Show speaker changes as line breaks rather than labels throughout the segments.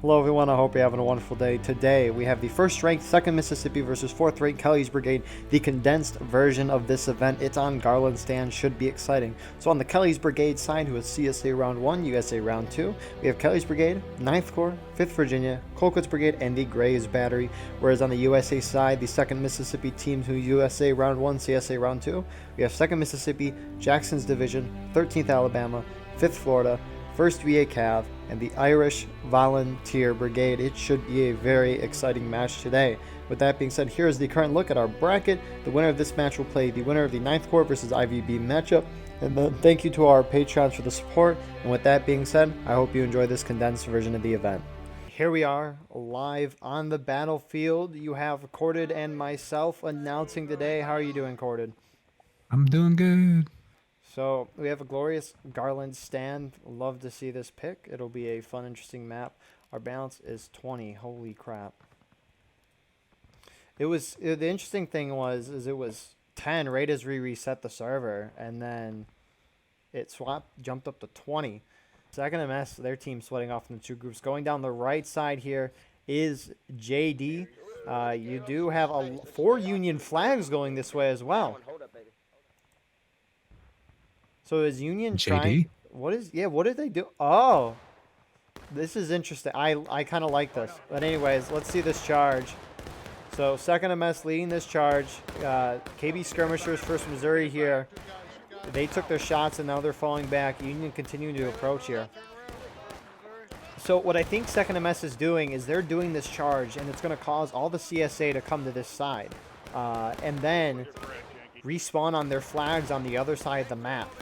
Hello everyone, I hope you're having a wonderful day. Today we have the first ranked 2nd Mississippi versus 4th ranked Kelly's Brigade, the condensed version of this event. It's on Garland Stand, should be exciting. So on the Kelly's Brigade side, who is CSA Round 1, USA Round 2, we have Kelly's Brigade, 9th Corps, 5th Virginia, Colquitt's Brigade, and the Grays Battery. Whereas on the USA side, the 2nd Mississippi team, who USA Round 1, CSA Round 2, we have 2nd Mississippi, Jackson's Division, 13th Alabama, 5th Florida, 1st VA Cav, and the Irish Volunteer Brigade. It should be a very exciting match today. With that being said, here is the current look at our bracket. The winner of this match will play the winner of the 9th Corps versus IVB matchup. And then thank you to our Patreons for the support. And with that being said, I hope you enjoy this condensed version of the event. Here we are, live on the battlefield. You have Corded and myself announcing today. How are you doing, Corded?
I'm doing good.
So we have a glorious Garland Stand. Love to see this pick. It'll be a fun, interesting map. Our balance is 20. Holy crap. The interesting thing was it was 10 right as we reset the server, and then it jumped up to 20. Second MS, their team splitting off into two groups. Going down the right side here is JD. You do have 4 Union flags going this way as well. So is Union trying?
JD?
What did they do? Oh, this is interesting. I kind of like this. But anyways, let's see this charge. So second MS leading this charge. KB Skirmishers, 1st Missouri here. They took their shots and now they're falling back. Union continuing to approach here. So what I think second MS is doing is they're doing this charge, and it's going to cause all the CSA to come to this side. And then respawn on their flags on the other side of the map,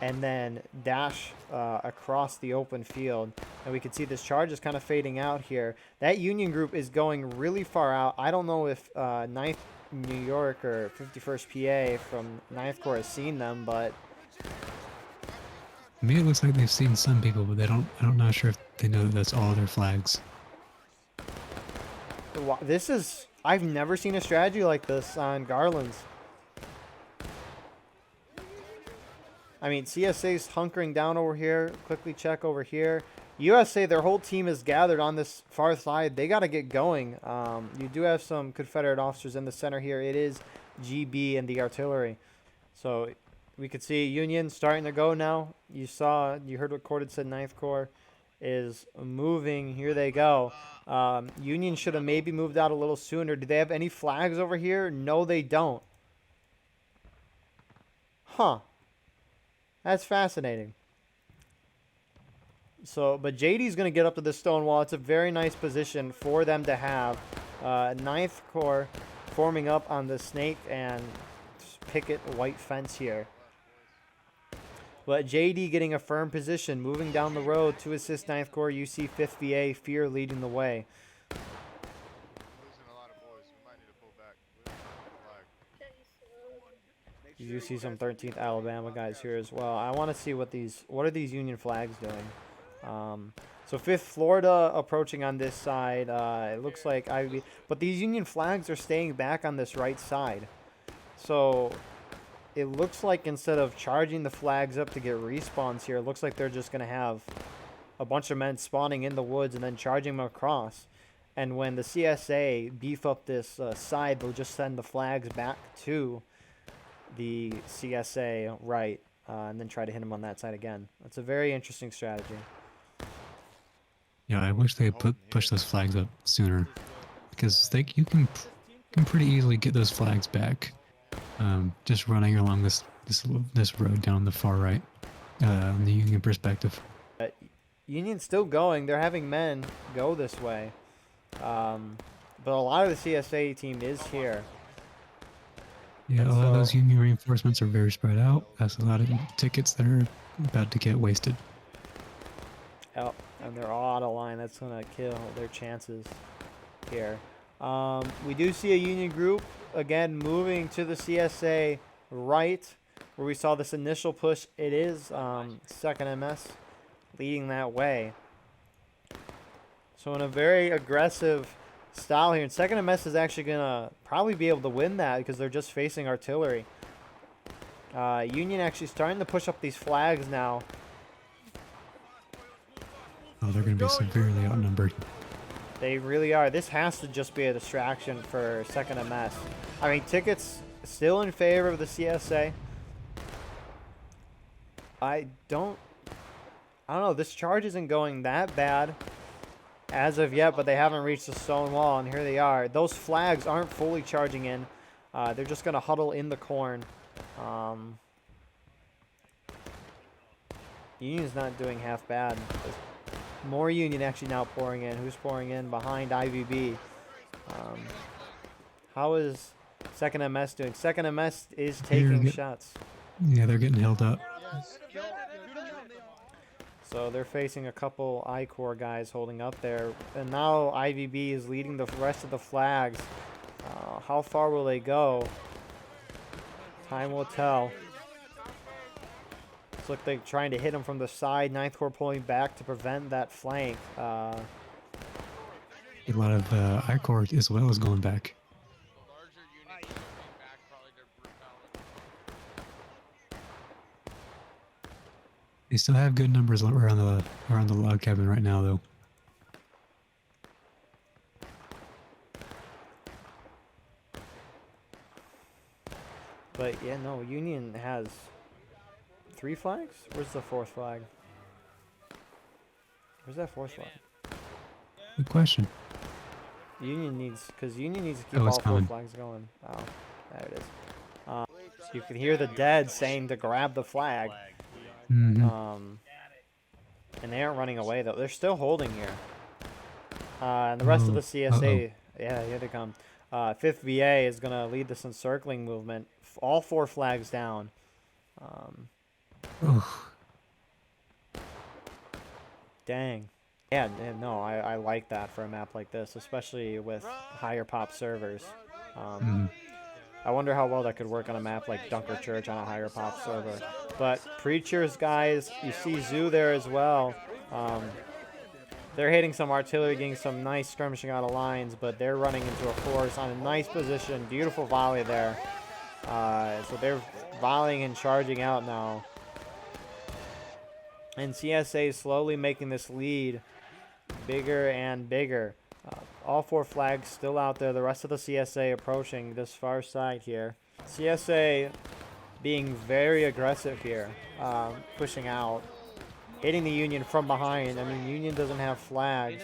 and then dash across the open field. And we can see this charge is kind of fading out here. That Union group is going really far out. I don't know if 9th New York or 51st PA from 9th Corps has seen them, but
To me, it looks like they've seen some people, but I'm not sure if they know that that's all their flags.
I've never seen a strategy like this on Garland's. I mean, CSA's hunkering down over here. Quickly check over here. USA, their whole team is gathered on this far side. They got to get going. You do have some Confederate officers in the center here. It is GB and the artillery. So we could see Union starting to go now. You heard what Corded said. 9th Corps is moving. Here they go. Union should have maybe moved out a little sooner. Do they have any flags over here? No, they don't. Huh. That's fascinating. So, but JD's going to get up to this stone wall. It's a very nice position for them to have. 9th Corps forming up on the snake and picket white fence here. But JD getting a firm position, moving down the road to assist 9th Corps. You see 5th VA, Fear leading the way. You see some 13th Alabama guys here as well. I want to see what are these Union flags doing. So 5th Florida approaching on this side. It looks like but these Union flags are staying back on this right side. So it looks like instead of charging the flags up to get respawns here, it looks like they're just going to have a bunch of men spawning in the woods and then charging them across. And when the CSA beef up this side, they'll just send the flags back to the CSA right, and then try to hit him on that side again. That's a very interesting strategy.
Yeah, I wish they push those flags up sooner, because you can pretty easily get those flags back, just running along this road down the far right, on the Union perspective.
Union's still going. They're having men go this way, but a lot of the CSA team is here.
Yeah, a lot of those Union reinforcements are very spread out. That's a lot of tickets that are about to get wasted.
Oh, and they're all out of line. That's going to kill their chances here. We do see a Union group, again, moving to the CSA right, where we saw this initial push. It is 2nd MS leading that way. So in a very aggressive style here. And 2nd MS is actually going to probably be able to win that because they're just facing artillery. Union actually starting to push up these flags now.
Oh, they're going to be severely outnumbered.
They really are. This has to just be a distraction for Second MS. I mean, tickets still in favor of the CSA. I don't know. This charge isn't going that bad as of yet, but they haven't reached the stone wall, and here they are. Those flags aren't fully charging in. They're just going to huddle in the corn. Union's not doing half bad. There's more Union actually now pouring in. Who's pouring in behind IVB? How is Second MS doing? Second MS is taking shots.
Yeah, they're getting held up.
So they're facing a couple I-Corps guys holding up there. And now IVB is leading the rest of the flags. How far will they go? Time will tell. Looks like they're trying to hit him from the side. 9th Corps pulling back to prevent that flank.
A lot of I-Corps as well is going back. They still have good numbers around the log cabin right now, though.
But yeah, no, Union has 3 flags? Where's the 4th flag? Where's that 4th flag?
Good question.
Union needs to keep all 4 flags going. Oh, there it is. So you can hear the dead saying to grab the flag.
Mm-hmm.
And they aren't running away though. They're still holding here. And the rest of the CSA, yeah, here they come. 5th VA is gonna lead this encircling movement. All 4 flags down. Dang. Yeah, no, I like that for a map like this, especially with higher pop servers. I wonder how well that could work on a map like Dunker Church on a higher pop server. But Preachers, guys, you see Zoo there as well. They're hitting some artillery, getting some nice skirmishing out of lines, but they're running into a force on a nice position. Beautiful volley there. So they're volleying and charging out now. And CSA is slowly making this lead bigger and bigger. All 4 flags still out there. The rest of the CSA approaching this far side here. CSA being very aggressive here, pushing out, hitting the Union from behind. I mean, Union doesn't have flags.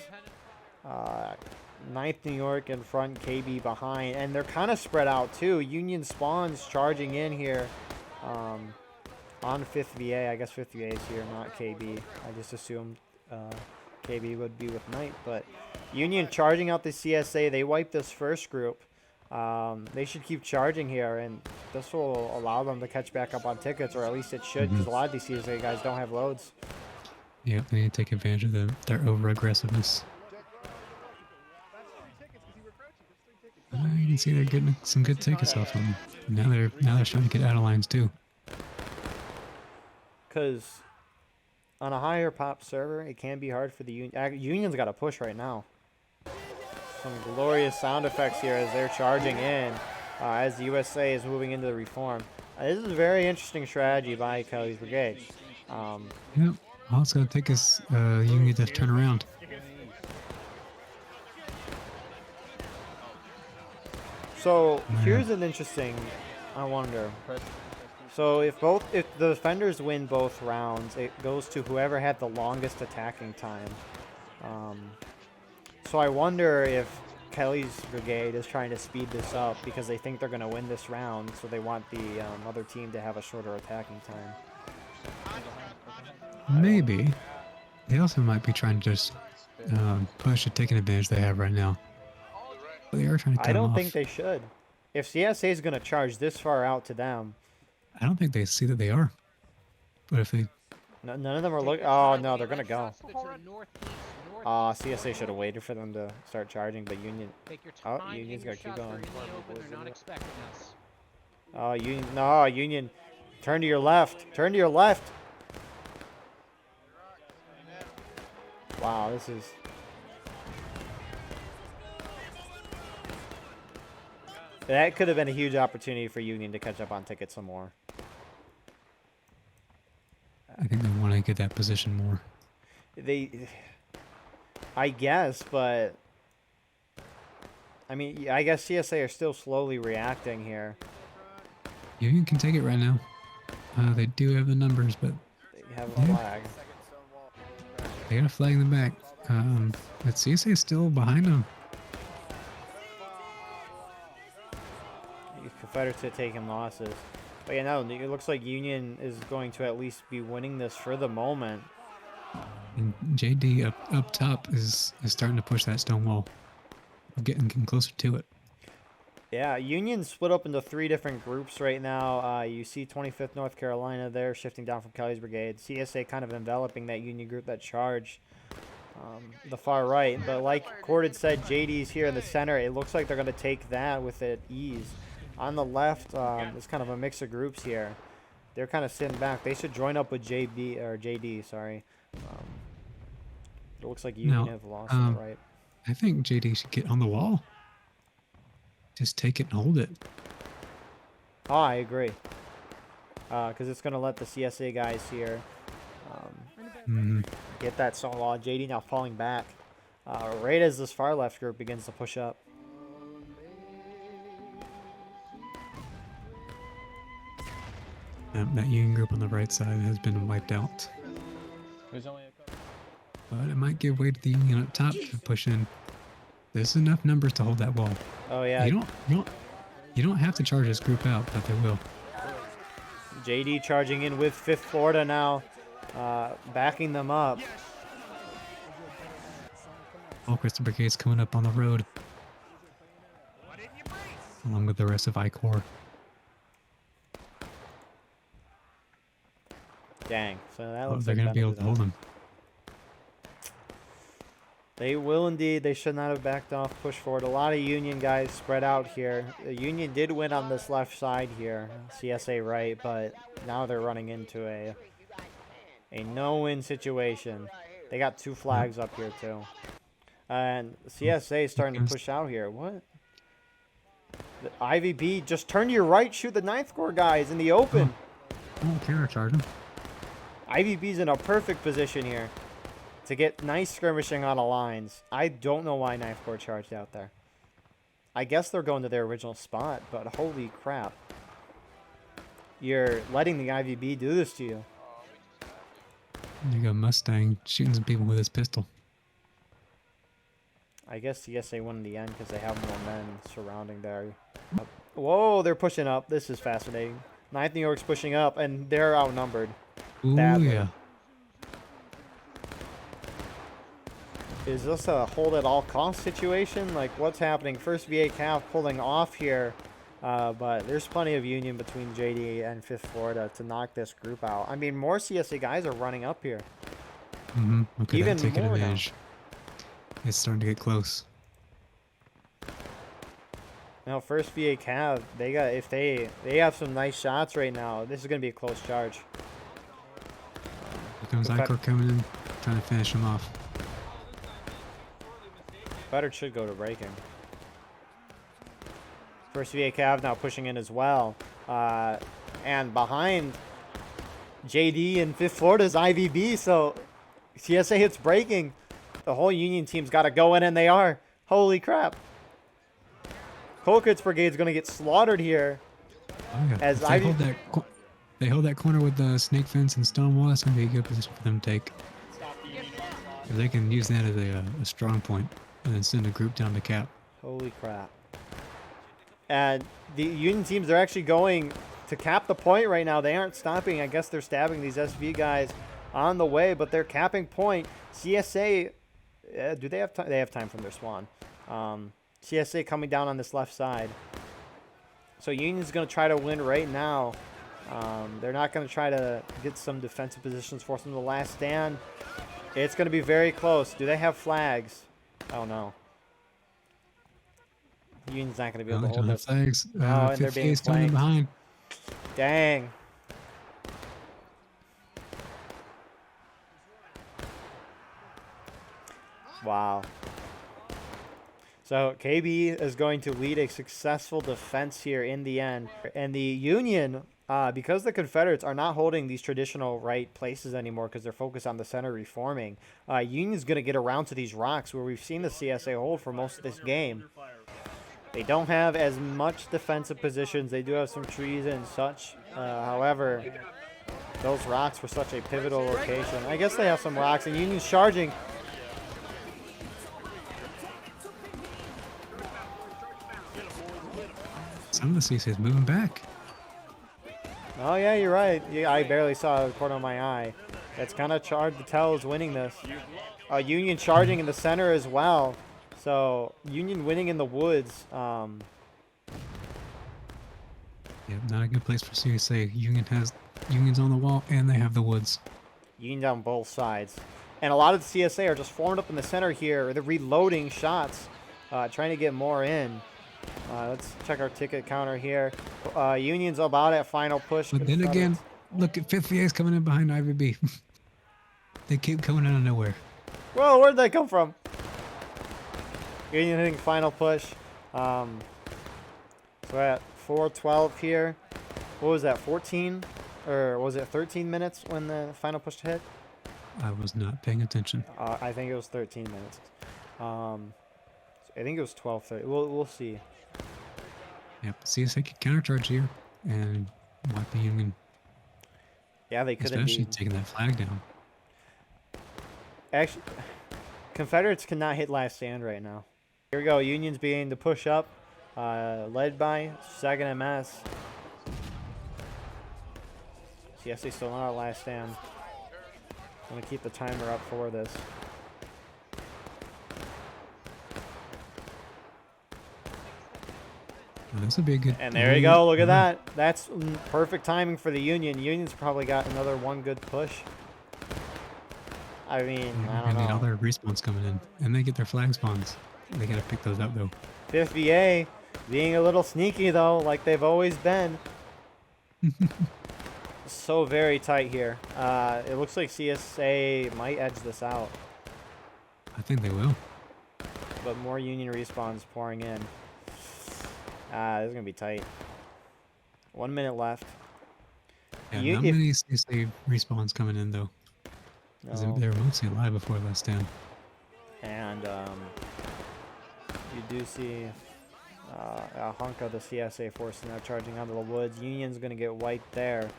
9th New York in front, KB behind, and they're kind of spread out too. Union spawns charging in here on 5th VA. I guess 5th VA is here, not KB. I just assumed KB would be with Knight, but Union charging out the CSA. They wiped this first group. They should keep charging here, and this will allow them to catch back up on tickets, or at least it should, because a lot of these CSA guys don't have loads.
Yeah, they need to take advantage of their over-aggressiveness. You can see they're getting some good tickets off them. Now they're starting to get out of lines too.
Because on a higher pop server, it can be hard for the Union. Union's got to push right now. Some glorious sound effects here as they're charging in, as the USA is moving into the reform. This is a very interesting strategy by Kelly's Brigade.
Yeah, all it's going to take is Union to turn around.
So here's an interesting, I wonder. So if the defenders win both rounds, it goes to whoever had the longest attacking time. So I wonder if Kelly's Brigade is trying to speed this up because they think they're going to win this round, so they want the other team to have a shorter attacking time.
Maybe. They also might be trying to just push and take an advantage they have right now. But they are trying to cut
I don't
them
think
off.
they should. If CSA is going to charge this far out to them,
I don't think they see that they are. But if they...
none of them are looking. Oh, no, they're going to go. CSA should have waited for them to start charging, but Union... Oh, Union's got to keep going. Oh, Union... No, Union... Turn to your left. Turn to your left. Wow, this is... That could have been a huge opportunity for Union to catch up on tickets some more.
I think they want to get that position more.
I guess, but I mean, I guess CSA are still slowly reacting here.
Union can take it right now. They do have the numbers, but
They have a flag.
they got a flag in the back. But CSA is still behind them.
Confederates are taking losses. But yeah, no, it looks like Union is going to at least be winning this for the moment.
And JD up top is starting to push that stone wall. Getting closer to it.
Yeah, Union split up into 3 different groups right now. You see 25th North Carolina there shifting down from Kelly's Brigade. CSA kind of enveloping that Union group that charged the far right. But like Cord had said, JD's here in the center. It looks like they're going to take that with ease. On the left, it's kind of a mix of groups here. They're kind of sitting back. They should join up with JD. Sorry. It looks like Union have lost on the right.
I think JD should get on the wall. Just take it and hold it.
Oh, I agree. Because it's going to let the CSA guys here get that stone wall. JD now falling back. Right as this far left group begins to push up.
That Union group on the right side has been wiped out. But it might give way to the Union up top to push in. There's enough numbers to hold that wall.
Oh yeah.
You don't have to charge this group out, but they will.
JD charging in with 5th Florida now, backing them up.
All Crystal Brigade's coming up on the road, along with the rest of I-Corps.
Dang. So that looks
they're
like
going to be able to hold them.
They will indeed. They should not have backed off, pushed forward. A lot of Union guys spread out here. The Union did win on this left side here, CSA right, but now they're running into a no-win situation. They got 2 flags up here too. And CSA is starting to push out here. What? The IVB, just turn to your right, shoot the 9th Corps guys in the open.
Oh, counter charge them.
IVB's in a perfect position here to get nice skirmishing on the lines. I don't know why 9th Corps charged out there. I guess they're going to their original spot, but holy crap. You're letting the IVB do this to you.
You got Mustang shooting some people with his pistol.
I guess CSA won in the end because they have more men surrounding there. Whoa, they're pushing up. This is fascinating. 9th New York's pushing up, and they're outnumbered.
Ooh,
badly.
yeah.
Is this a hold at all cost situation? Like, what's happening? First VA Cav pulling off here, but there's plenty of union between JD and 5th Florida to knock this group out. I mean, more CSA guys are running up here.
Okay,
Even
taking
more
advantage. It's starting to get close.
Now, first VA Cav, they got they have some nice shots right now. This is gonna be a close charge.
Here comes I-Corps coming in, trying to finish him off.
Better should go to breaking. First VA Cav now pushing in as well. And behind JD and 5th Florida's IVB, so CSA hits breaking. The whole Union team's got to go in, and they are. Holy crap. Colquitt's Brigade's going to get slaughtered here.
Oh, yeah.
As
they hold that corner with the snake fence and stone wall. That's going to be a good position for them to take. If they can use that as a strong point and then send a group down to cap.
Holy crap. And the Union teams are actually going to cap the point right now. They aren't stopping. I guess they're stabbing these SV guys on the way, but they're capping point. CSA, do they have time? They have time from their spawn. CSA coming down on this left side. So Union's going to try to win right now. They're not going to try to get some defensive positions, force them to the last stand. It's going to be very close. Do they have flags? Oh, no. Union's not going to be able to hold this.
Flags.
Oh, and they're being flanked.
Behind.
Dang. Wow. So KB is going to lead a successful defense here in the end. And the Union, because the Confederates are not holding these traditional right places anymore because they're focused on the center reforming, Union's going to get around to these rocks where we've seen the CSA hold for most of this game. They don't have as much defensive positions. They do have some trees and such. However, those rocks were such a pivotal location. I guess they have some rocks, and Union's charging.
Some of the CSA's moving back.
Oh, yeah, you're right. Yeah, I barely saw it with the corner of my eye. It's kind of hard to tell who's winning this. Union charging in the center as well. So, Union winning in the woods.
Yeah, not a good place for CSA. Union's on the wall, and they have the woods.
Union down both sides. And a lot of the CSA are just formed up in the center here. They're reloading shots, trying to get more in. Let's check our ticket counter here. Union's about at final push.
But then again, look at 5th VA's coming in behind IVB. They keep coming out of nowhere.
Whoa, where'd they come from? Union hitting final push. So we're at 4:12 here. What was that, 14? Or was it 13 minutes when the final push hit?
I was not paying attention.
I think it was 13 minutes. I think it was 12:30. We'll see.
Yep, CSA could countercharge here and wipe the Union.
Yeah, they could
especially
indeed.
taking that flag down.
Actually, Confederates cannot hit last stand right now. Here we go. Union's beginning to push up, led by 2nd MS. CSA still not at last stand. I'm gonna keep the timer up for this.
This would be a good.
And there you go. Look at that. That's perfect timing for the Union. Union's probably got another one good push. I mean, I don't know.
All their respawns coming in, and they get their flag spawns. They gotta pick those up though.
5th VA being a little sneaky though, like they've always been. So very tight here. It looks like CSA might edge this out.
I think they will.
But more Union respawns pouring in. This is going to be tight. 1 minute left.
Yeah, not many CSA respawns coming in, though.
No.
They were mostly alive before last stand.
And you do see a hunk of the CSA force now charging out of the woods. Union's going to get wiped there.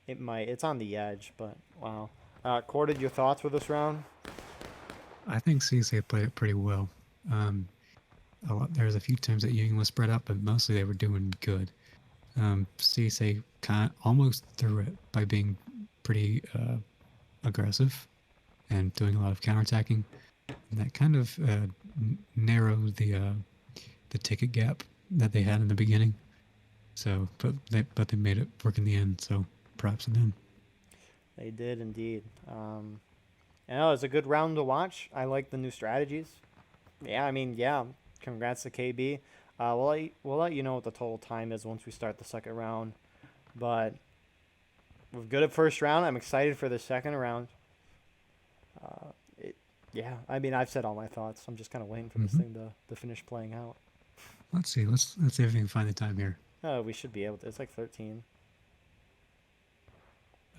It might. It's on the edge, but wow. Corded, your thoughts with this round?
I think CSA played it pretty well. There's a few times that Union was spread up, but mostly they were doing good. CSA almost threw it by being pretty aggressive and doing a lot of counterattacking. And that kind of narrowed the ticket gap that they had in the beginning. So, but they made it work in the end. So, props to them.
They did indeed. It was a good round to watch. I like the new strategies. Yeah, I mean, yeah. Congrats to KB. We'll let you know what the total time is once we start the second round. But we're good at first round. I'm excited for the second round. Yeah, I mean, I've said all my thoughts. I'm just kind of waiting for this thing to finish playing out.
Let's see. Let's see if we can find the time here.
We should be able to. It's like 13.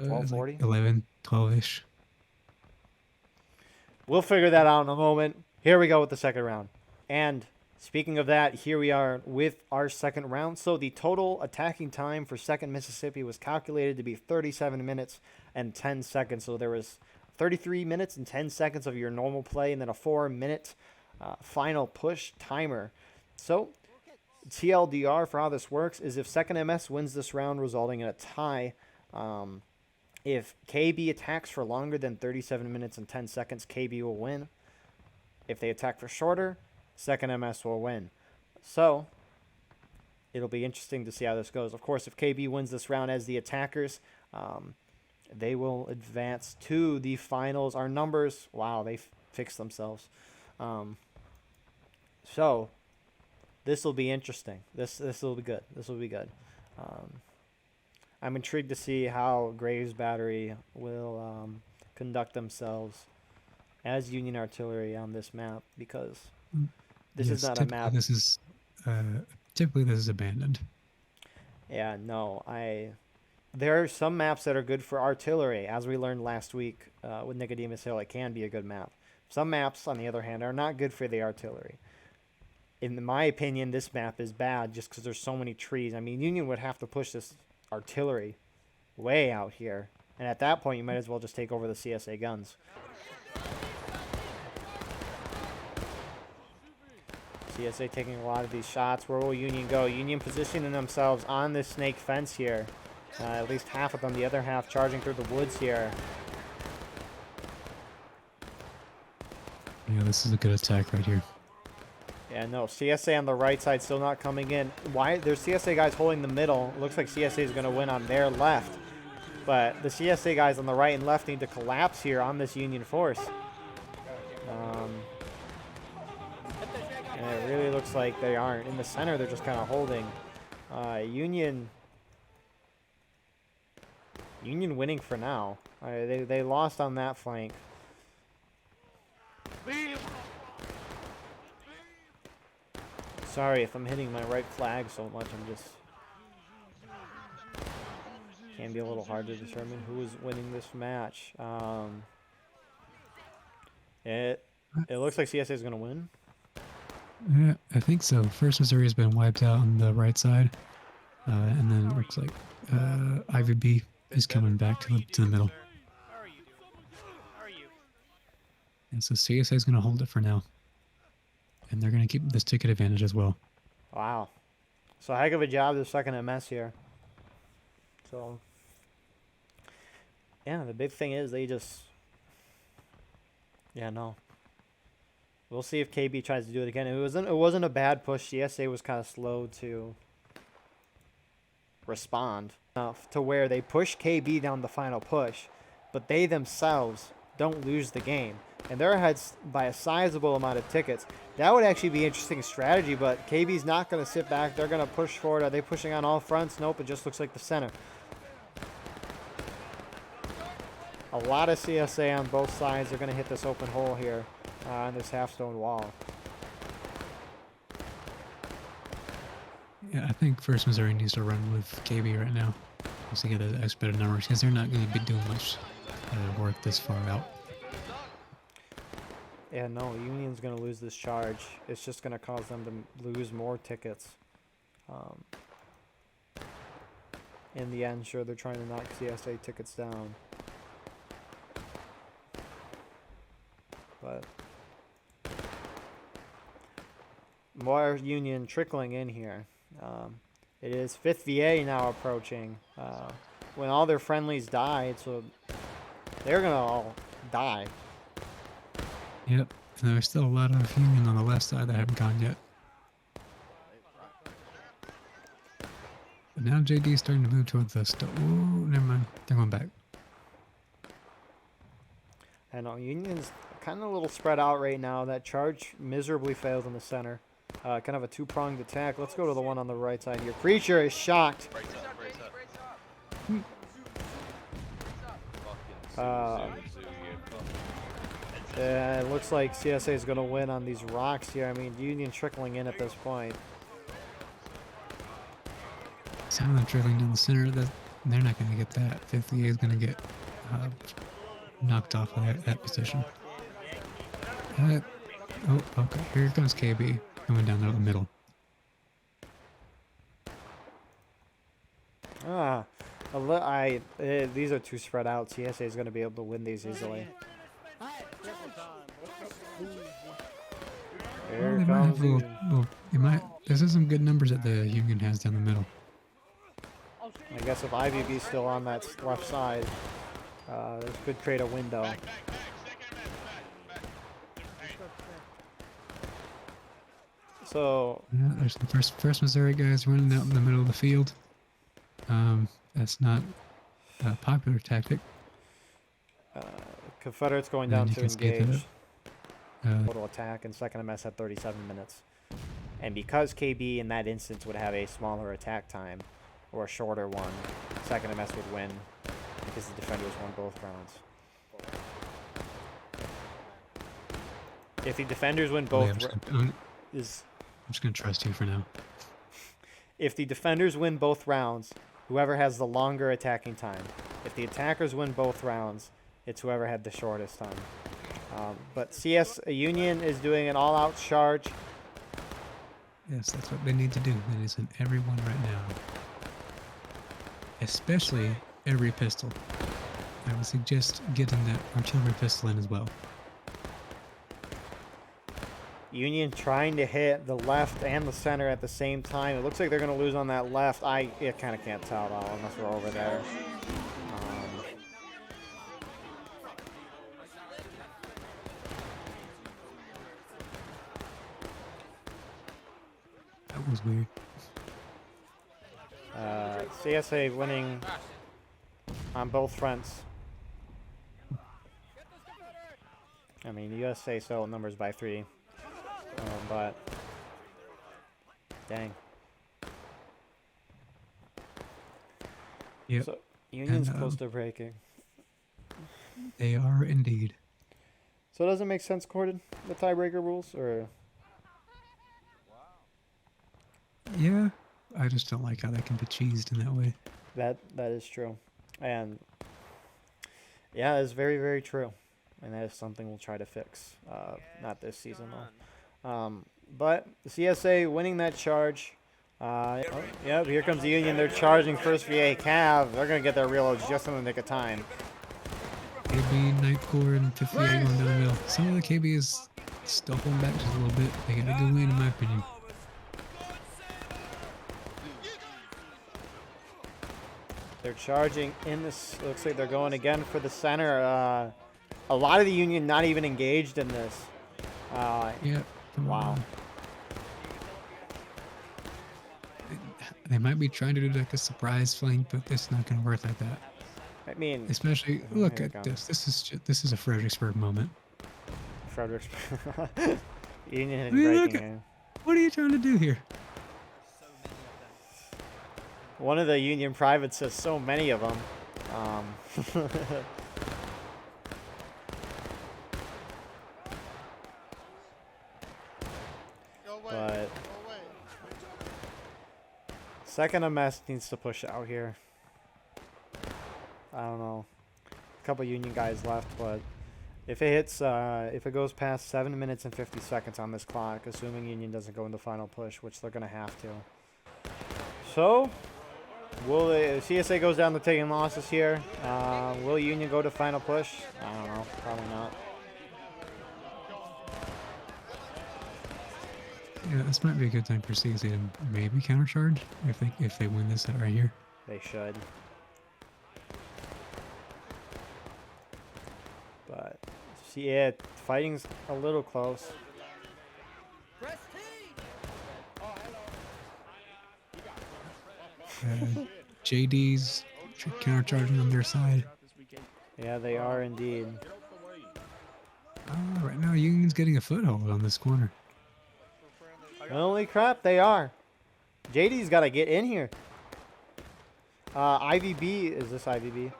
12:40?
Like 11, 12-ish.
We'll figure that out in a moment. Here we go with the second round. And speaking of that, here we are with our second round. So the total attacking time for 2nd Mississippi was calculated to be 37 minutes and 10 seconds. So there was 33 minutes and 10 seconds of your normal play, and then a 4-minute final push timer. So TLDR for how this works is if 2nd MS wins this round, resulting in a tie. If KB attacks for longer than 37 minutes and 10 seconds, KB will win. If they attack for shorter, 2nd MS will win. So it'll be interesting to see how this goes. Of course, if KB wins this round as the attackers, they will advance to the finals. Our numbers, wow, they fixed themselves. So this will be interesting. This will be good. This will be good. I'm intrigued to see how Graves Battery will conduct themselves as Union Artillery on this map, because this is not a map.
This is typically this is abandoned.
Yeah, no, there are some maps that are good for artillery, as we learned last week with Nicodemus Hill. It can be a good map. Some maps, on the other hand, are not good for the artillery. in my opinion, this map is bad just because there's so many trees. I mean, Union would have to push this artillery way out here. And at that point, you might as well just take over the CSA guns. CSA taking a lot of these shots. Where will Union go? Union positioning themselves on this snake fence here. At least half of them. The other half charging through the woods here.
Yeah, this is a good attack right here.
Yeah, no. CSA on the right side still not coming in. Why? There's CSA guys holding the middle. It looks like CSA is going to win on their left. But the CSA guys on the right and left need to collapse here on this Union force. And it really looks like they aren't. In the center, they're just kind of holding. Union winning for now. They lost on that flank. Sorry if I'm hitting my right flag so much. I'm just... Can be a little hard to determine who is winning this match. It looks like CSA is going to win.
Yeah, I think so. First Missouri has been wiped out on the right side, and then it looks like IVB is coming back to the middle. And so CSA is going to hold it for now, and they're going to keep this ticket advantage as well.
Wow, so heck of a job the 2nd MS here. So yeah, the big thing is they just no. We'll see if KB tries to do it again. It wasn't a bad push. CSA was kind of slow to respond enough to where they push KB down the final push, but they themselves don't lose the game. And they're ahead by a sizable amount of tickets. That would actually be interesting strategy, but KB's not going to sit back. They're going to push forward. Are they pushing on all fronts? Nope, it just looks like the center. A lot of CSA on both sides. They're going to hit this open hole here. On this half-stone wall.
Yeah, I think First Missouri needs to run with KB right now just to get the expedited numbers, because they're not going to be doing much work this far out.
Yeah, no, Union's going to lose this charge. It's just going to cause them to lose more tickets. In the end, sure, they're trying to knock CSA tickets down. But more Union trickling in here. It is 5th VA now approaching. When all their friendlies died, so they're going to all die.
Yep, and there's still a lot of Union on the left side that haven't gone yet. But now JD is starting to move towards the oh, never mind. They're going back.
I know, Union's kind of a little spread out right now. That charge miserably failed in the center. Kind of a two-pronged attack. Let's go to the one on the right side here. Preacher is shocked. Yeah, it looks like CSA is going to win on these rocks here. I mean, Union trickling in at this point.
Some of them trickling down the center. They're not going to get that. 50A is going to get knocked off of that position. Oh, okay. Here comes KB coming down the middle.
These are too spread out. CSA is going to be able to win these easily. Here
Well,
comes
there's some good numbers that the Union has down the middle.
I guess if IVB's still on that left side, this could create a window. So
Yeah, there's some first Missouri guys running out in the middle of the field. That's not a popular tactic.
Confederate's going down to engage.
It.
Total attack, and 2nd MS had 37 minutes. And because KB in that instance would have a smaller attack time, or a shorter one, 2nd MS would win because the defenders won both rounds. If the defenders win both
I'm just gonna trust you for now.
If the defenders win both rounds, whoever has the longer attacking time. If the attackers win both rounds, it's whoever had the shortest time. But CS Union is doing an all-out charge.
Yes, that's what they need to do. They need to send everyone right now. Especially every pistol. I would suggest getting that artillery pistol in as well.
Union trying to hit the left and the center at the same time. It looks like they're going to lose on that left. I kind of can't tell though, unless we're over there.
That was weird.
CSA winning on both fronts. I mean, USA still numbers by 3. But dang.
Yep.
So Union's
And,
close to breaking.
They are indeed.
So does it make sense, Corden, the tiebreaker rules, or?
Yeah, I just don't like how they can be cheesed in that way.
That is true, and yeah, it's very, very true, and that is something we'll try to fix. Not this season though. But the CSA winning that charge. Yep, here comes the Union. They're charging first VA Cav. They're gonna get their reloads just in the nick of time.
KB, Night Corps, and 58 going down the middle. Some of the KB is still pulling back just a little bit. They got a good win, in my opinion.
They're charging in this. Looks like they're going again for the center. A lot of the Union not even engaged in this.
Yeah.
Wow.
They might be trying to do like a surprise flank, but it's not going to work like that.
I mean,
especially look at this. This is a Fredericksburg moment.
Fredericksburg. Union
I mean,
breaking here.
What are you trying to do here?
One of the Union privates says so many of them. But second MS needs to push out here. I don't know. A couple Union guys left, but if it hits, if it goes past 7 minutes and 50 seconds on this clock, assuming Union doesn't go into final push, which they're gonna have to. So, will the CSA goes down to taking losses here? Will Union go to final push? I don't know. Probably not.
Yeah, this might be a good time for CSA to maybe countercharge if they win this set right here.
They should. But yeah, fighting's a little close.
JD's countercharging on their side.
Yeah, they are indeed.
Right now, Union's getting a foothold on this corner.
Holy crap, they are. JD's got to get in here. IVB, is this IVB?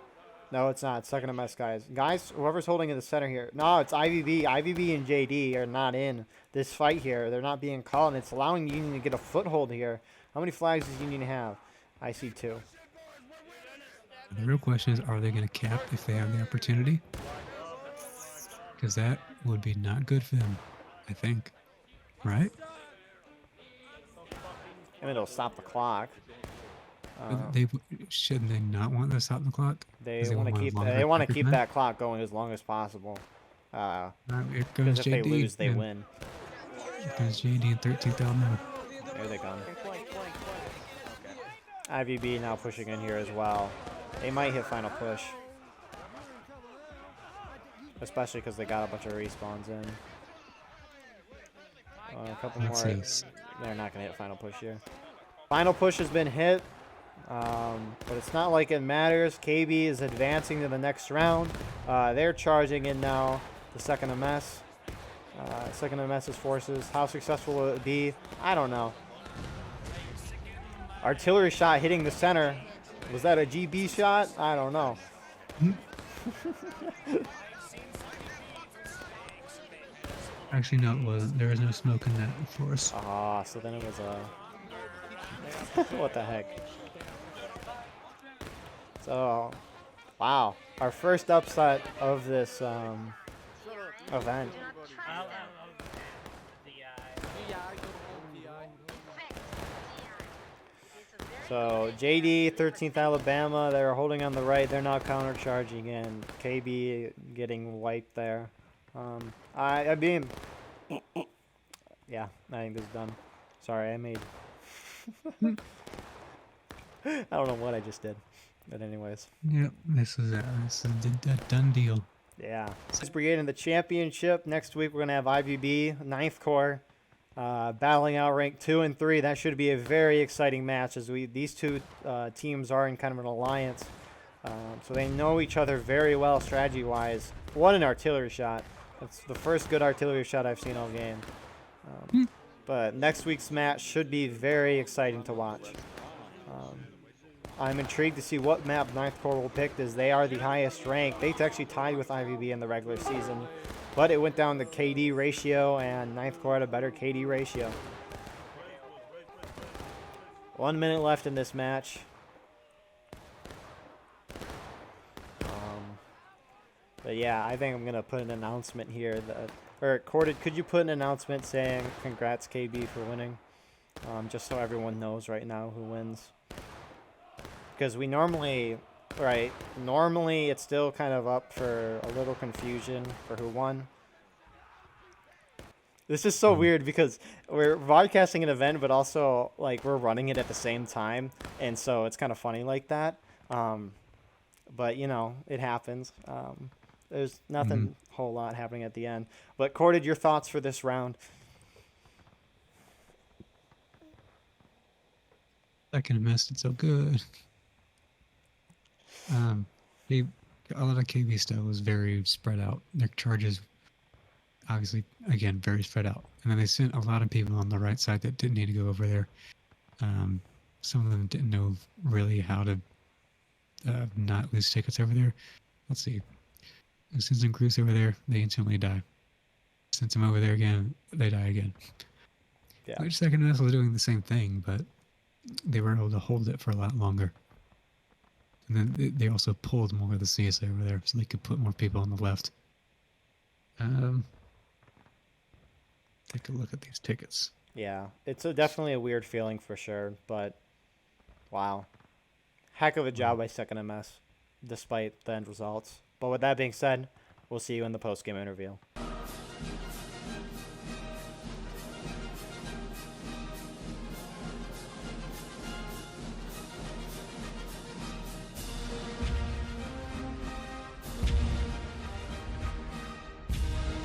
No, it's not. It's second MS, guys. Guys, whoever's holding in the center here. No, it's IVB. IVB and JD are not in this fight here. They're not being called, and it's allowing Union to get a foothold here. How many flags does Union have? I see 2.
The real question is, are they going to cap if they have the opportunity? Because that would be not good for them, I think. Right?
I mean, it'll stop the clock.
Shouldn't they not want to stop the clock?
They want to keep that clock going as long as possible.
Here
Because
comes
if
JD,
they lose, they win.
Here comes JD and 13,000 now.
There they come. IVB now pushing in here as well. They might hit final push. Especially because they got a bunch of respawns in. A couple more. They're not going to hit final push here. Final push has been hit. But it's not like it matters. KB is advancing to the next round. They're charging in now. The second MS. Second MS's forces. How successful will it be? I don't know. Artillery shot hitting the center. Was that a GB shot? I don't know.
Actually, no, it wasn't. There was no smoke in that force.
Ah, so then it was a... what the heck? So, wow. Our first upset of this event. So JD, 13th Alabama, they're holding on the right. They're now counter-charging, and KB getting wiped there. I mean, yeah, I think this is done. Sorry, I made... I don't know what I just did. But anyways.
Yep, this is a done deal.
Yeah. This Brigade in the championship. Next week we're going to have IVB, 9th Corps, battling out rank 2 and 3. That should be a very exciting match as these two teams are in kind of an alliance. So they know each other very well strategy-wise. What an artillery shot. That's the first good artillery shot I've seen all game. But next week's match should be very exciting to watch. I'm intrigued to see what map 9th Corps will pick, as they are the highest rank. They actually tied with IVB in the regular season, but it went down to KD ratio, and 9th Corps had a better KD ratio. 1 minute left in this match. But yeah, I think I'm going to put an announcement here. Or Corded, could you put an announcement saying congrats KB for winning? Just so everyone knows right now who wins. Because we normally it's still kind of up for a little confusion for who won. This is so weird because we're broadcasting an event, but also like we're running it at the same time, and so it's kind of funny like that. But you know, it happens. There's nothing whole lot happening at the end. But Corded, your thoughts for this round?
Second missed it so good. A lot of KB stuff was very spread out. Their charges, obviously, again, very spread out. And then they sent a lot of people on the right side that didn't need to go over there. Some of them didn't know really how to not lose tickets over there. Let's see. Send some crews over there, they instantly die. Send them over there again, they die again.
Yeah.
Which second S was doing the same thing, but they were able to hold it for a lot longer. And then they also pulled more of the CSA over there, so they could put more people on the left. Take a look at these tickets.
Yeah, it's definitely a weird feeling for sure, but wow. Heck of a job by second MS, despite the end results. But with that being said, we'll see you in the post-game interview.